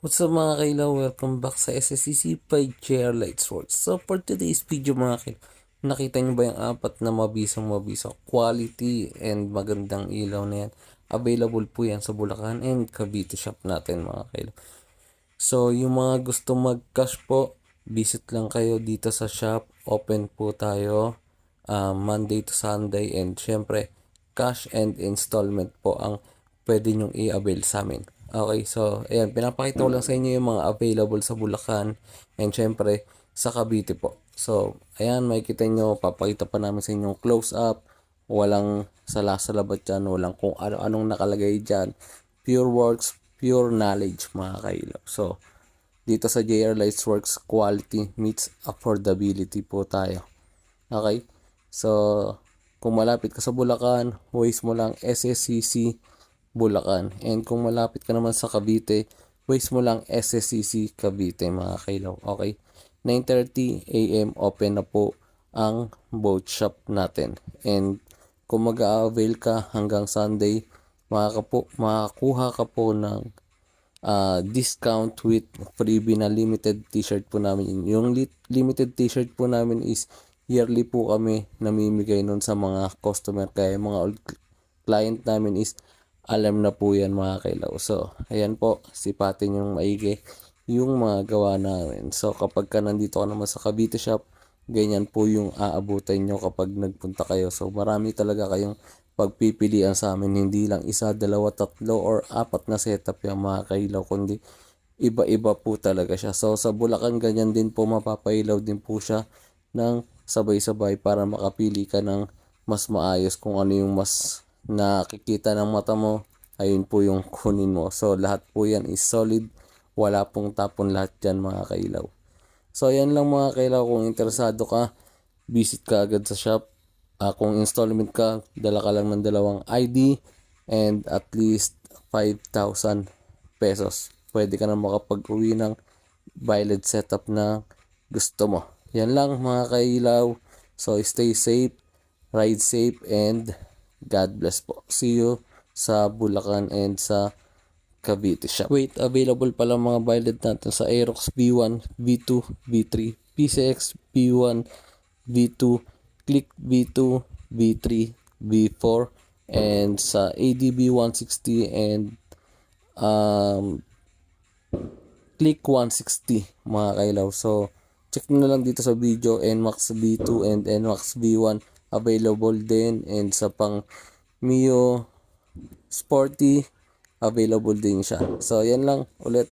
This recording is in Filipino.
What's up mga kailaw? Welcome back sa SSCC by JR Lightworks. So for today's video mga kailaw, nakita nyo ba yung apat na mabisang quality and magandang ilaw na yan? Available po yan sa Bulacan and Cavite shop natin mga kailaw. So yung mga gusto mag-cash po, visit lang kayo dito sa shop. Open po tayo Monday to Sunday, and syempre cash and installment po ang pwede nyong i-avail sa amin. Okay, so ayan, pinapakita ko lang sa inyo yung mga available sa Bulacan and syempre sa Cavite po. So ayan, makikita nyo, papakita pa namin sa inyo close up. Walang salasalabat dyan, walang kung ano-anong nakalagay dyan. Pure works, pure knowledge mga kailaw. So dito sa JR Lightworks, quality meets affordability po tayo. Okay? So, kung malapit ka sa Bulacan, Waze mo lang SSCC Bulacan. And kung malapit ka naman sa Cavite, Waze mo lang SSCC Cavite mga kailaw. Okay? 9:30 AM open na po ang boat shop natin. And kung mag-a-avail ka hanggang Sunday, makakuha ka po ng discount with freebie na limited t-shirt po namin. Yung limited t-shirt po namin is yearly po kami namimigay nun sa mga customer, kaya mga old client namin is alam na po yan mga kailaw. So ayan po, sipatin yung maigi yung mga gawa namin. So kapag ka nandito ka naman sa Cavite shop, ganyan po yung aabutan nyo kapag nagpunta kayo. So marami talaga kayong pagpipilian sa amin, hindi lang isa, dalawa, tatlo or apat na setup yung mga kailaw, kundi iba-iba po talaga siya. So sa Bulacan ganyan din po, mapapailaw din po siya ng sabay-sabay para makapili ka ng mas maayos, kung ano yung mas nakikita ng mata mo, ayun po yung kunin mo. So lahat po yan is solid, wala pong tapon lahat dyan mga kailaw. So yan lang mga kailaw, kung interesado ka, visit ka agad sa shop. Kung installment ka, dala ka lang ng dalawang ID and at least 5,000 pesos. Pwede ka na makapag-uwi ng valid setup na gusto mo. Yan lang mga kailaw. So stay safe, ride safe, and God bless po. See you sa Bulacan and sa Cavite shop. Wait, available pala mga valid natin sa Aerox V1, V2, V3, PCX V1, V2, Click V2, V3, V4, and sa ADB 160 and um, Click 160 mga kailaw. So check nyo na lang dito sa video. NMAX V2 and NMAX V1 available din, and sa pang Mio Sporty available din siya. So yan lang ulit.